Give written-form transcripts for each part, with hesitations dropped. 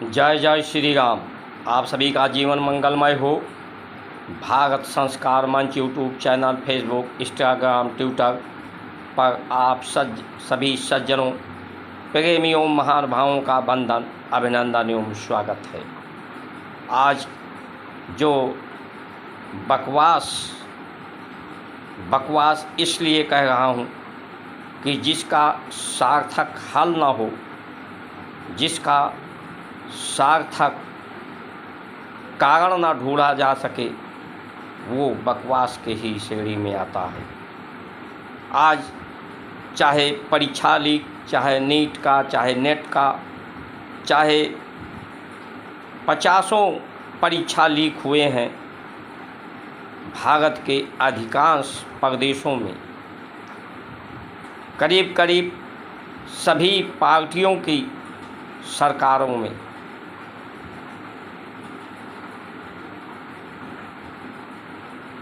जय जय श्री राम। आप सभी का जीवन मंगलमय हो। भारत संस्कार मंच YouTube channel, Facebook, Instagram, Twitter पर आप सभी सज्जनों, प्रेमियों, महानुभावों का वंदन, अभिनंदन एवं स्वागत है। आज जो बकवास इसलिए कह रहा हूँ कि जिसका सार्थक हल न हो, जिसका सार्थक कारण न ढूंढा जा सके, वो बकवास के ही श्रेणी में आता है। आज चाहे परीक्षा लीक, चाहे नीट का, चाहे नेट का, चाहे 50 परीक्षा लीक हुए हैं भारत के अधिकांश प्रदेशों में। करीब करीब सभी पार्टियों की सरकारों में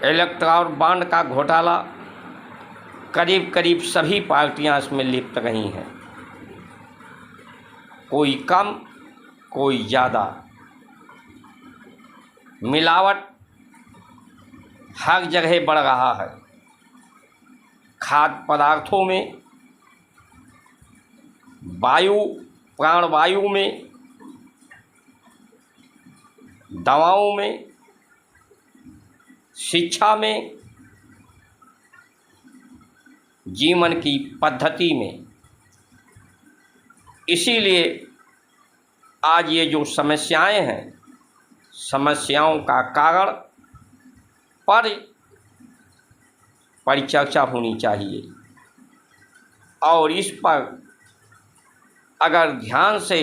इलेक्ट्रॉल बॉन्ड का घोटाला, करीब करीब सभी पार्टियां इसमें लिप्त रही हैं, कोई कम कोई ज़्यादा। मिलावट हर जगह बढ़ रहा है, खाद्य पदार्थों में, प्राणवायु में, दवाओं में, शिक्षा में, जीवन की पद्धति में। इसीलिए आज ये जो समस्याएं हैं, समस्याओं का कारण पर परिचर्चा होनी चाहिए और इस पर अगर ध्यान से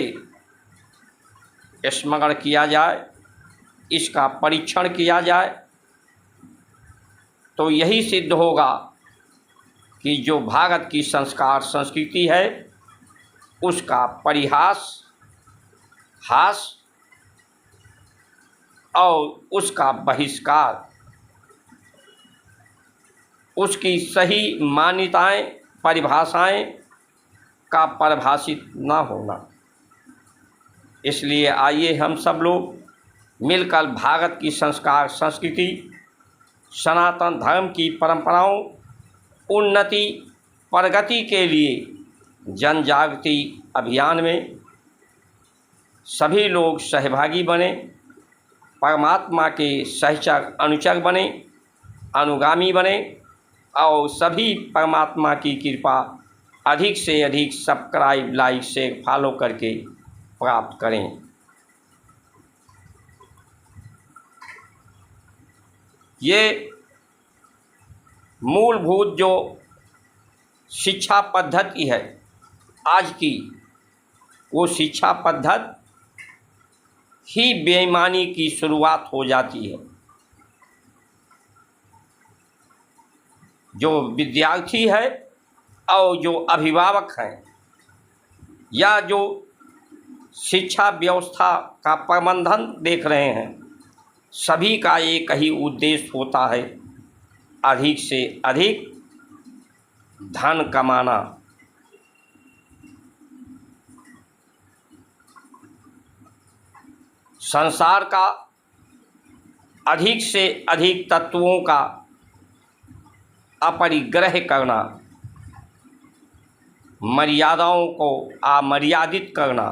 स्मरण किया जाए, इसका परीक्षण किया जाए, तो यही सिद्ध होगा कि जो भारत की संस्कार संस्कृति है, उसका हास और उसका बहिष्कार, उसकी सही मान्यताएं, परिभाषाएं का परिभाषित न होना। इसलिए आइए हम सब लोग मिलकर भारत की संस्कार संस्कृति, सनातन धर्म की परंपराओं, उन्नति प्रगति के लिए जन जागृति अभियान में सभी लोग सहभागी बने, परमात्मा के सहचर अनुचर बने, अनुगामी बने और सभी परमात्मा की कृपा अधिक से अधिक सब्सक्राइब, लाइक, शेयर, फॉलो करके प्राप्त करें। ये मूलभूत जो शिक्षा पद्धति है आज की, वो शिक्षा पद्धति ही बेईमानी की शुरुआत हो जाती है। जो विद्यार्थी है और जो अभिभावक हैं या जो शिक्षा व्यवस्था का प्रबंधन देख रहे हैं, सभी का एक ही उद्देश्य होता है, अधिक से अधिक धन कमाना। संसार का अधिक से अधिक तत्वों का अपरिग्रह करना, मर्यादाओं को अमर्यादित करना,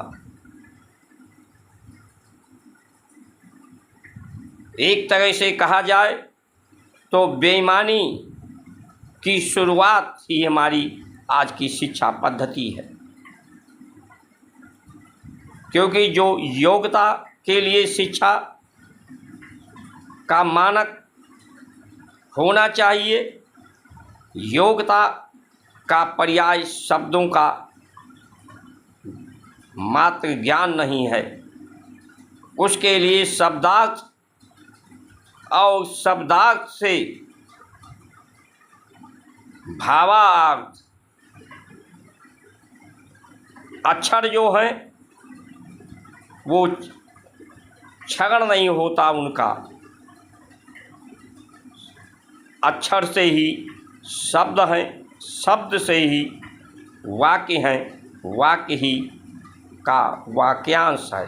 एक तरह से कहा जाए तो बेईमानी की शुरुआत ही हमारी आज की शिक्षा पद्धति है। क्योंकि जो योग्यता के लिए शिक्षा का मानक होना चाहिए, योग्यता का पर्याय शब्दों का मात्र ज्ञान नहीं है, उसके लिए शब्दार्थ और शब्दार्थ से भावार्थ, अक्षर जो है वो क्षरण नहीं होता उनका, अक्षर से ही शब्द हैं, शब्द से ही वाक्य हैं, वाक्य ही का वाक्यांश है।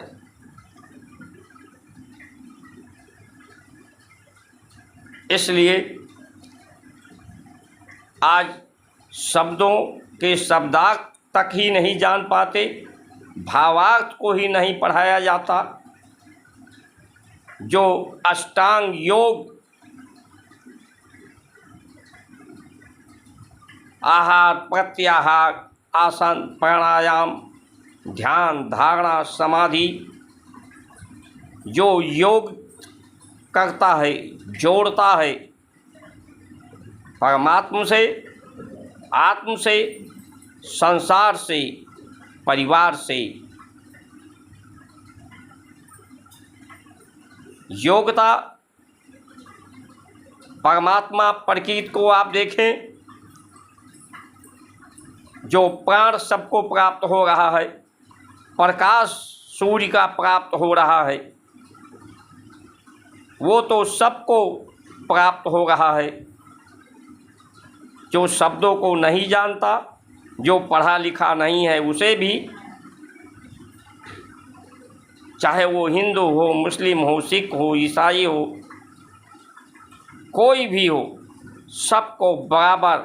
इसलिए आज शब्दों के शब्दार्थ तक ही नहीं जान पाते, भावार्थ को ही नहीं पढ़ाया जाता। जो अष्टांग योग, आहार प्रत्याहार, आसन प्राणायाम, ध्यान धारणा समाधि, जो योग करता है, जोड़ता है परमात्मा से, आत्म से, संसार से, परिवार से। योग्यता परमात्मा प्रकृति को आप देखें, जो प्राण सबको प्राप्त हो रहा है, प्रकाश सूर्य का प्राप्त हो रहा है, वो तो सबको प्राप्त हो रहा है। जो शब्दों को नहीं जानता, जो पढ़ा लिखा नहीं है, उसे भी, चाहे वो हिंदू हो, मुस्लिम हो, सिख हो, ईसाई हो, कोई भी हो, सबको बराबर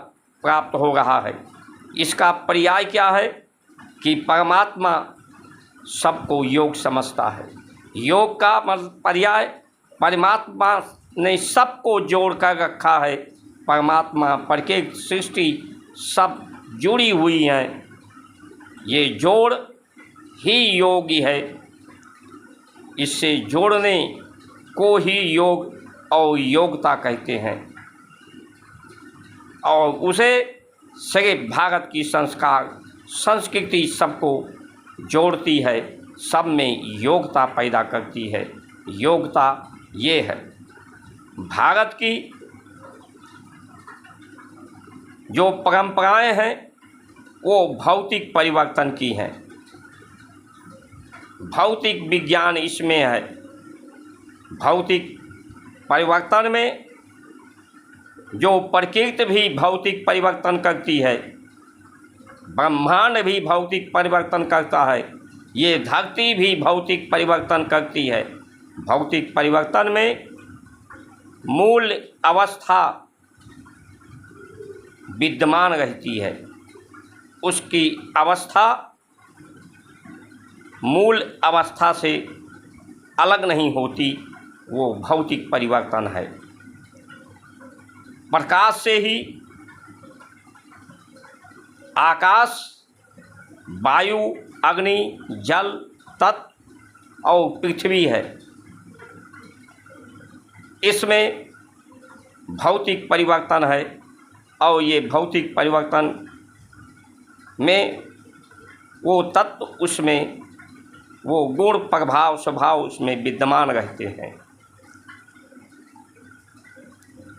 प्राप्त हो रहा है। इसका पर्याय क्या है कि परमात्मा सबको योग समझता है। योग का पर्याय परमात्मा ने सबको जोड़ कर रखा है। परमात्मा प्रत्येक सृष्टि सब जुड़ी हुई है। ये जोड़ ही योग है। इससे जोड़ने को ही योग और योग्यता कहते हैं। और उसे सिर्फ भारत की संस्कार संस्कृति सबको जोड़ती है, सब में योग्यता पैदा करती है। योग्यता ये है। भारत की जो परंपराएं हैं वो भौतिक परिवर्तन की हैं। भौतिक विज्ञान इसमें है। भौतिक परिवर्तन में जो प्रकृति भी भौतिक परिवर्तन करती है, ब्रह्मांड भी भौतिक परिवर्तन करता है, ये धरती भी भौतिक परिवर्तन करती है। भौतिक परिवर्तन में मूल अवस्था विद्यमान रहती है। उसकी अवस्था मूल अवस्था से अलग नहीं होती, वो भौतिक परिवर्तन है। प्रकाश से ही आकाश, वायु, अग्नि, जल तत्व और पृथ्वी है। इसमें भौतिक परिवर्तन है और ये भौतिक परिवर्तन में वो तत्व, उसमें वो गुण प्रभाव स्वभाव उसमें विद्यमान रहते हैं।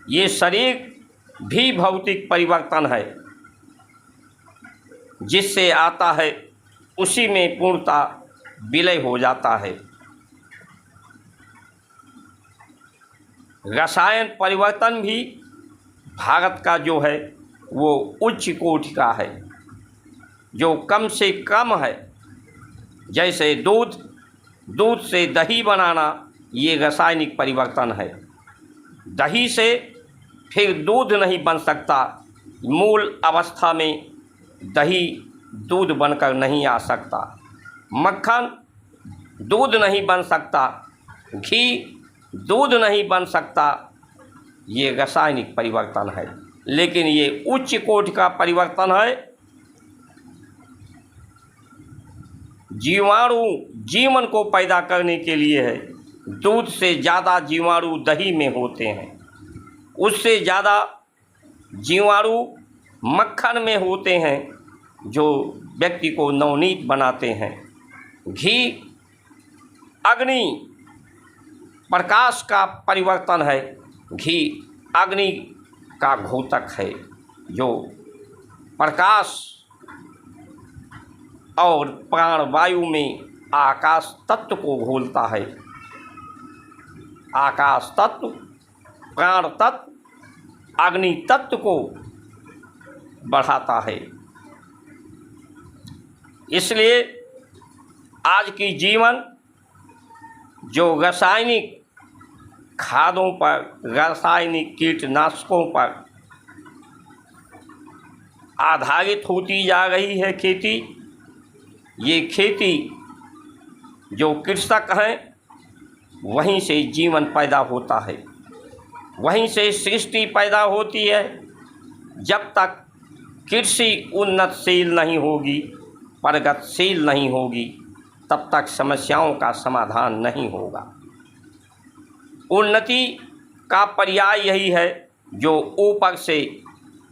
ये शरीर भी भौतिक परिवर्तन है। जिससे आता है उसी में पूर्णता विलय हो जाता है। रसायन परिवर्तन भी भारत का जो है वो उच्च कोटि का है, जो कम से कम है। जैसे दूध से दही बनाना, ये रासायनिक परिवर्तन है। दही से फिर दूध नहीं बन सकता। मूल अवस्था में दही दूध बनकर नहीं आ सकता। मक्खन दूध नहीं बन सकता। घी दूध नहीं बन सकता। ये रासायनिक परिवर्तन है। लेकिन ये उच्च कोटि का परिवर्तन है। जीवाणु जीवन को पैदा करने के लिए है। दूध से ज़्यादा जीवाणु दही में होते हैं, उससे ज़्यादा जीवाणु मक्खन में होते हैं, जो व्यक्ति को नवनीत बनाते हैं। घी अग्नि प्रकाश का परिवर्तन है। घी अग्नि का घोतक है, जो प्रकाश और प्राणवायु में आकाश तत्व को घोलता है। आकाश तत्व, प्राण तत्व, अग्नि तत्व को बढ़ाता है। इसलिए आज की जीवन जो रासायनिक खादों पर, रासायनिक कीटनाशकों पर आधारित होती जा रही है खेती। ये खेती जो कृषक हैं वहीं से जीवन पैदा होता है, वहीं से सृष्टि पैदा होती है। जब तक कृषि उन्नतशील नहीं होगी, प्रगतिशील नहीं होगी, तब तक समस्याओं का समाधान नहीं होगा। उन्नति का पर्याय यही है जो ऊपर से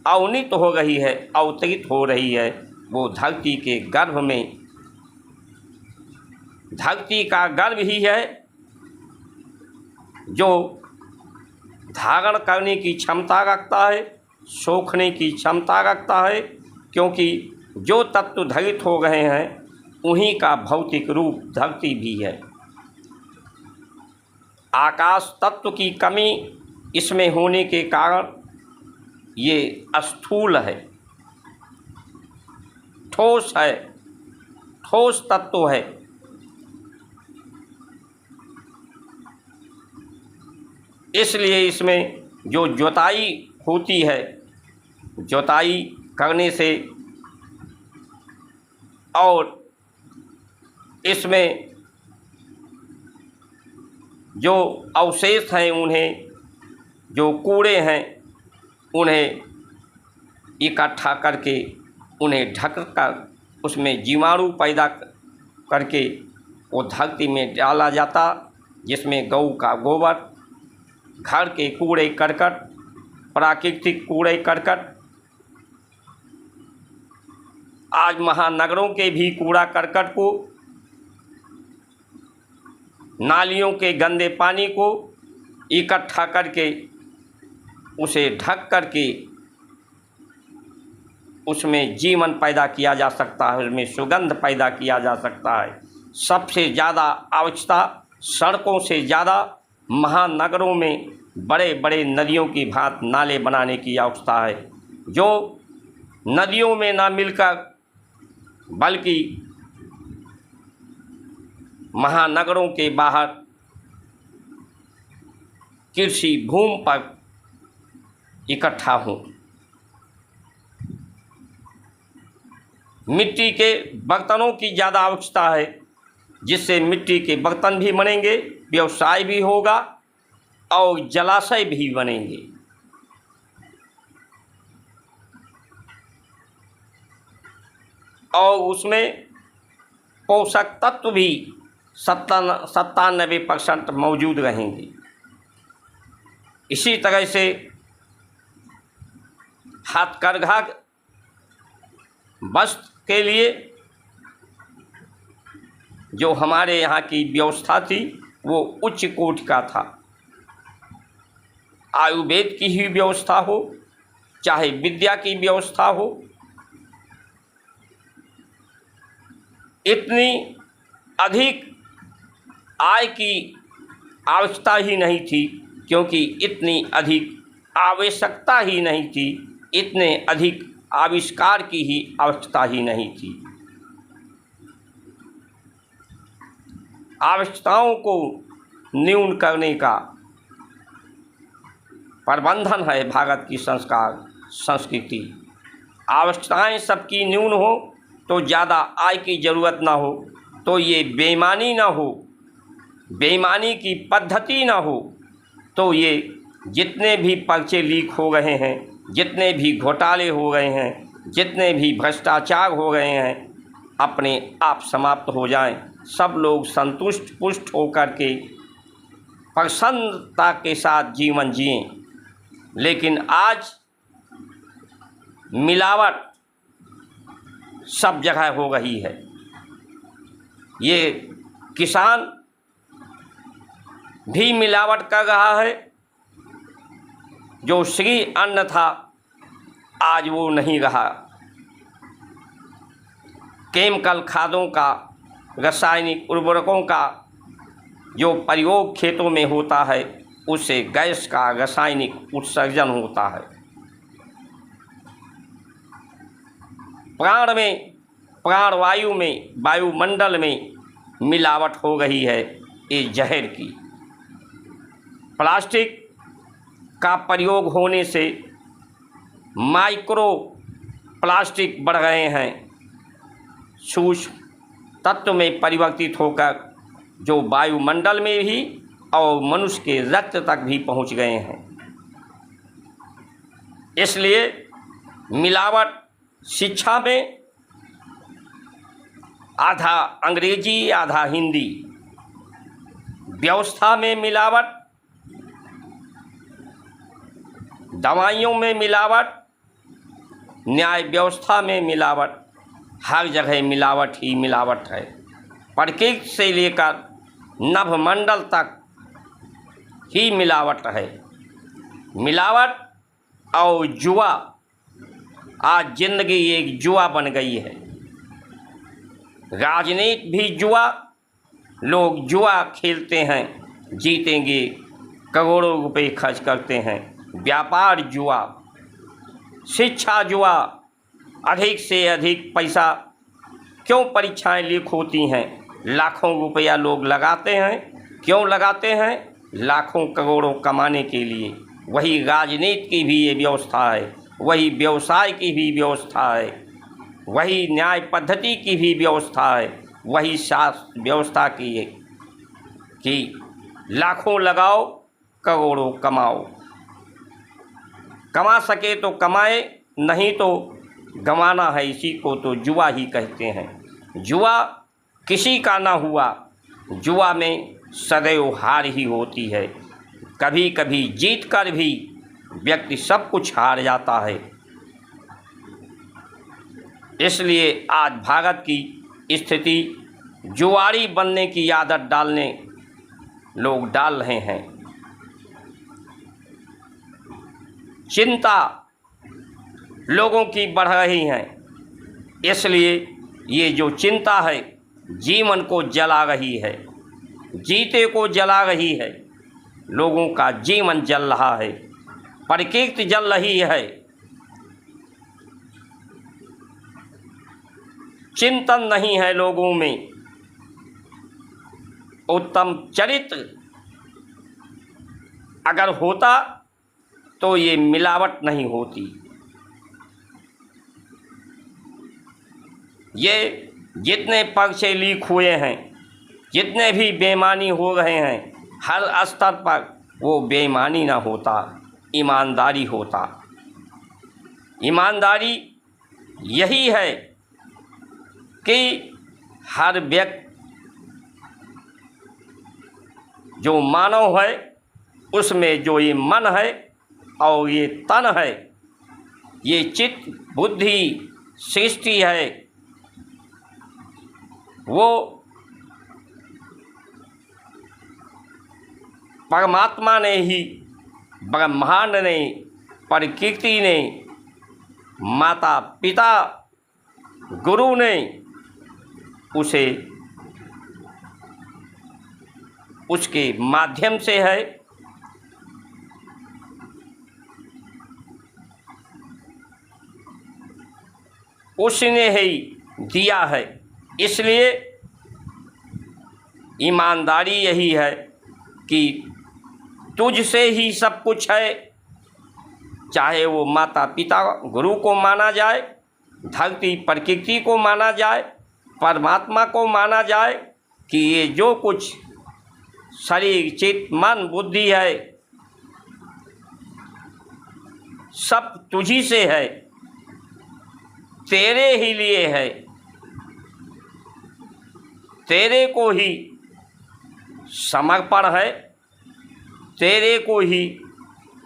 अवनीत हो रही है, अवतरित हो रही है, वो धरती के गर्भ में, धरती का गर्भ ही है जो धारण करने की क्षमता रखता है, सोखने की क्षमता रखता है, क्योंकि जो तत्व धरित हो गए हैं उन्हीं का भौतिक रूप धरती भी है। आकाश तत्व की कमी इसमें होने के कारण ये स्थूल है, ठोस है, ठोस तत्व है। इसलिए इसमें जो जुताई होती है, जुताई करने से और इसमें जो अवशेष हैं, उन्हें, जो कूड़े हैं, उन्हें इकट्ठा करके उन्हें ढक कर उसमें जीवाणु पैदा करके वो धरती में डाला जाता, जिसमें गऊ का गोबर, घर के कूड़े करकट, प्राकृतिक कूड़े करकट, आज महानगरों के भी कूड़ा करकट को, नालियों के गंदे पानी को इकट्ठा करके उसे ढक करके उसमें जीवन पैदा किया जा सकता है, उसमें सुगंध पैदा किया जा सकता है। सबसे ज़्यादा आवश्यकता सड़कों से ज़्यादा महानगरों में बड़े बड़े नदियों की भांति नाले बनाने की आवश्यकता है, जो नदियों में ना मिलकर बल्कि महानगरों के बाहर कृषि भूमि पर इकट्ठा हों। मिट्टी के बर्तनों की ज़्यादा आवश्यकता है, जिससे मिट्टी के बर्तन भी बनेंगे, व्यवसाय भी होगा और जलाशय भी बनेंगे। और उसमें पोषक तत्व भी 97% मौजूद रहेंगे। इसी तरह से हथकरघा वस्त्र के लिए जो हमारे यहाँ की व्यवस्था थी वो उच्च कोटि का था। आयुर्वेद की ही व्यवस्था हो, चाहे विद्या की व्यवस्था हो, इतनी अधिक आय की आवश्यकता ही नहीं थी, क्योंकि इतनी अधिक आवश्यकता ही नहीं थी, इतने अधिक आविष्कार की ही आवश्यकता ही नहीं थी। आवश्यकताओं को न्यून करने का प्रबंधन है भारत की संस्कार संस्कृति। आवश्यकताएं सबकी न्यून हो तो ज़्यादा आय की ज़रूरत ना हो, तो ये बेईमानी ना हो, बेईमानी की पद्धति ना हो, तो ये जितने भी पर्चे लीक हो रहे हैं, जितने भी घोटाले हो रहे हैं, जितने भी भ्रष्टाचार हो रहे हैं, अपने आप समाप्त हो जाएं। सब लोग संतुष्ट पुष्ट होकर के प्रसन्नता के साथ जीवन जिएं। लेकिन आज मिलावट सब जगह हो रही है। ये किसान भी मिलावट कर रहा है। जो श्री अन्न था आज वो नहीं रहा। केमिकल खादों का, रासायनिक उर्वरकों का जो प्रयोग खेतों में होता है, उससे गैस का रासायनिक उत्सर्जन होता है। प्राण में, प्राणवायु में, वायुमंडल में मिलावट हो रही है इस जहर की। प्लास्टिक का प्रयोग होने से माइक्रो प्लास्टिक बढ़ रहे हैं, सूक्ष्म तत्व में परिवर्तित होकर जो वायुमंडल में भी और मनुष्य के रक्त तक भी पहुंच गए हैं। इसलिए मिलावट शिक्षा में आधा अंग्रेजी आधा हिंदी, व्यवस्था में मिलावट, दवाइयों में मिलावट, न्याय व्यवस्था में मिलावट, हर जगह मिलावट ही मिलावट है। प्रकृति से लेकर नभमंडल तक ही मिलावट है। मिलावट और जुआ, आज जिंदगी एक जुआ बन गई है। राजनीति भी जुआ, लोग जुआ खेलते हैं, जीतेंगे, करोड़ों रुपए खर्च करते हैं। व्यापार जुआ, शिक्षा जुआ, अधिक से अधिक पैसा, क्यों परीक्षाएं लीक होती हैं, लाखों रुपया लोग लगाते हैं। क्यों लगाते हैं? लाखों करोड़ों कमाने के लिए। वही राजनीति की भी ये व्यवस्था है, वही व्यवसाय की भी व्यवस्था है, वही न्याय पद्धति की भी व्यवस्था है, वही शास्त्र व्यवस्था की है कि लाखों लगाओ, करोड़ों कमाओ। कमा सके तो कमाए, नहीं तो गंवाना है, इसी को तो जुआ ही कहते हैं। जुआ किसी का ना हुआ, जुआ में सदैव हार ही होती है। कभी कभी जीत कर भी व्यक्ति सब कुछ हार जाता है। इसलिए आज भारत की स्थिति जुआरी बनने की आदत डालने लोग डाल रहे हैं। चिंता लोगों की बढ़ रही है, इसलिए ये जो चिंता है जीवन को जला रही है, जीते को जला रही है। लोगों का जीवन जल रहा है, प्रकृति जल रही है। चिंतन नहीं है लोगों में, उत्तम चरित्र अगर होता तो ये मिलावट नहीं होती। ये जितने पर्चे लीक हुए हैं, जितने भी बेईमानी हो रहे हैं, हर स्तर पर वो बेईमानी ना होता, ईमानदारी होता। ईमानदारी यही है कि हर व्यक्ति जो मानव है उसमें जो ये मन है और ये तन है, ये चित्त बुद्धि सृष्टि है, वो परमात्मा ने ही, ब्रह्मांड ने, प्रकृति ने, माता पिता गुरु ने उसे उसके माध्यम से है। उसने ही दिया है। इसलिए ईमानदारी यही है कि तुझसे ही सब कुछ है, चाहे वो माता पिता गुरु को माना जाए, धरती प्रकृति को माना जाए, परमात्मा को माना जाए कि ये जो कुछ शरीर चित्त मन बुद्धि है सब तुझी से है, तेरे ही लिए है, तेरे को ही समर्पण है, तेरे को ही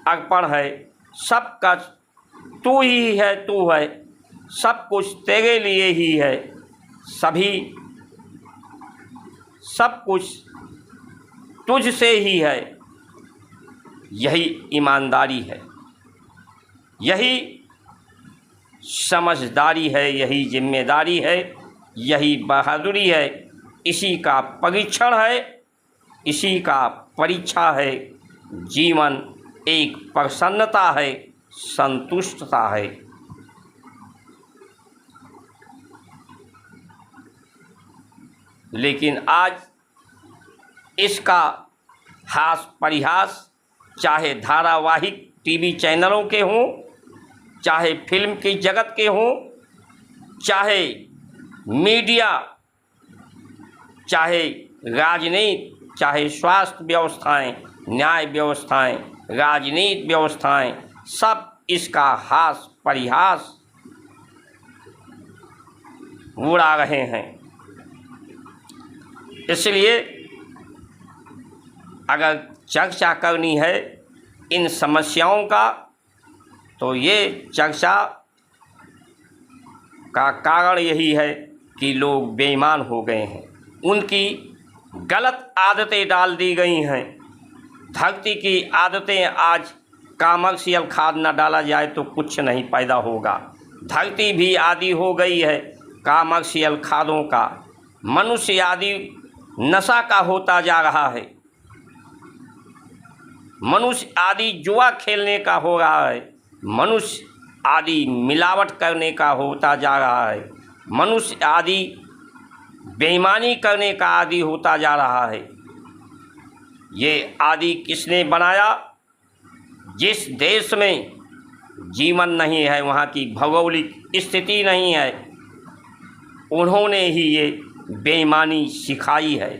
अर्पण है। सबका तू ही है, तू है, सब कुछ तेरे लिए ही है, सभी सब कुछ तुझसे ही है। यही ईमानदारी है, यही समझदारी है, यही जिम्मेदारी है, यही बहादुरी है। इसी का परीक्षण है, इसी का परीक्षा है। जीवन एक प्रसन्नता है, संतुष्टता है। लेकिन आज इसका हास परिहास चाहे धारावाहिक टीवी चैनलों के हों, चाहे फिल्म की जगत के हों, चाहे मीडिया, चाहे राजनीति, चाहे स्वास्थ्य व्यवस्थाएं, न्याय व्यवस्थाएं, राजनीति व्यवस्थाएं, सब इसका हास परिहास उड़ा रहे हैं। इसलिए अगर चर्चा करनी है इन समस्याओं का, तो ये चर्चा का कारण यही है कि लोग बेईमान हो गए हैं, उनकी गलत आदतें डाल दी गई हैं। धरती की आदतें आज कमर्शियल खाद न डाला जाए तो कुछ नहीं पैदा होगा। धरती भी आदी हो गई है कमर्शियल खादों का। मनुष्य आदि नशा का होता जा रहा है। मनुष्य आदि जुआ खेलने का हो रहा है। मनुष्य आदि मिलावट करने का होता जा रहा है। मनुष्य आदि बेईमानी करने का आदि होता जा रहा है। ये आदि किसने बनाया? जिस देश में जीवन नहीं है, वहाँ की भौगोलिक स्थिति नहीं है, उन्होंने ही ये बेईमानी सिखाई है,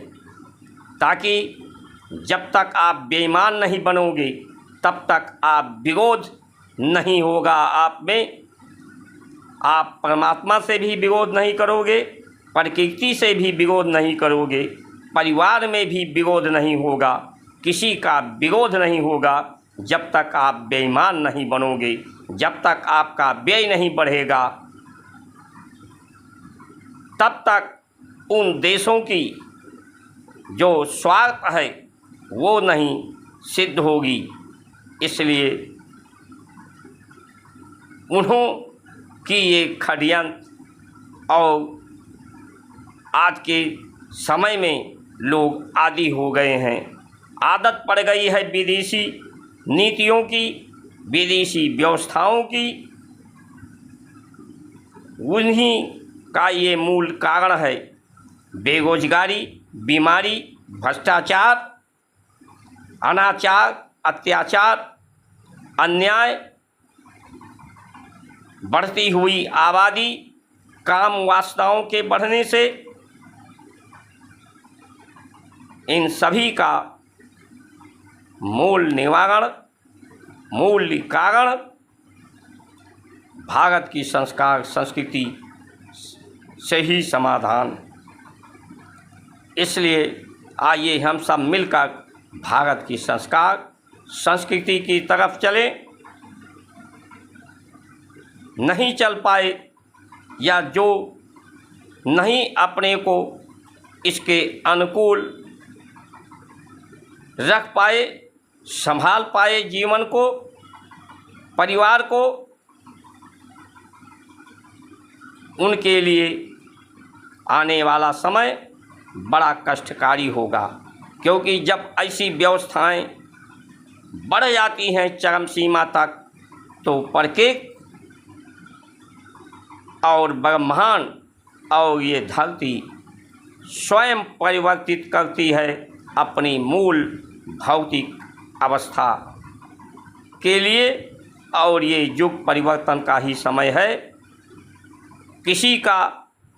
ताकि जब तक आप बेईमान नहीं बनोगे तब तक आप विरोध नहीं होगा आप में। आप परमात्मा से भी विरोध नहीं करोगे, प्रकृति से भी विरोध नहीं करोगे, परिवार में भी विरोध नहीं होगा, किसी का विरोध नहीं होगा जब तक आप बेईमान नहीं बनोगे, जब तक आपका व्यय नहीं बढ़ेगा, तब तक उन देशों की जो स्वार्थ है वो नहीं सिद्ध होगी। इसलिए उन्हों की ये षड्यंत्र और आज के समय में लोग आदी हो गए हैं। आदत पड़ गई है विदेशी नीतियों की, विदेशी व्यवस्थाओं की। उन्हीं का ये मूल कारण है बेरोजगारी, बीमारी, भ्रष्टाचार, अनाचार, अत्याचार, अन्याय, बढ़ती हुई आबादी, काम वासनाओं के बढ़ने से। इन सभी का मूल निवारण, मूल कारण भारत की संस्कार संस्कृति से ही समाधान। इसलिए आइए हम सब मिलकर भारत की संस्कार संस्कृति की तरफ चलें। नहीं चल पाए या जो नहीं अपने को इसके अनुकूल रख पाए, संभाल पाए जीवन को, परिवार को, उनके लिए आने वाला समय बड़ा कष्टकारी होगा। क्योंकि जब ऐसी व्यवस्थाएं बढ़ जाती हैं चरम सीमा तक, तो प्रत्येक और ब्रह्मांड और ये धरती स्वयं परिवर्तित करती है अपनी मूल भौतिक अवस्था के लिए। और ये युग परिवर्तन का ही समय है। किसी का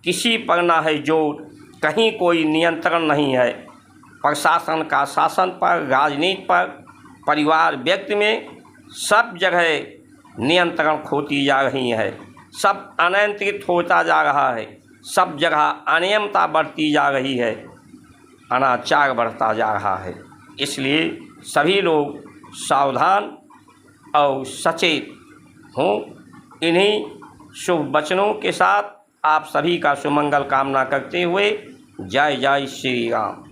किसी पर ना है जोर, कहीं कोई नियंत्रण नहीं है। प्रशासन का शासन पर, राजनीति पर, परिवार, व्यक्ति में सब जगह नियंत्रण खोती जा रही है। सब अनियंत्रित होता जा रहा है। सब जगह अनियमता बढ़ती जा रही है, अनाचार बढ़ता जा रहा है। इसलिए सभी लोग सावधान और सचेत हों। इन्हीं शुभ वचनों के साथ आप सभी का सुमंगल कामना करते हुए जय जय श्री राम।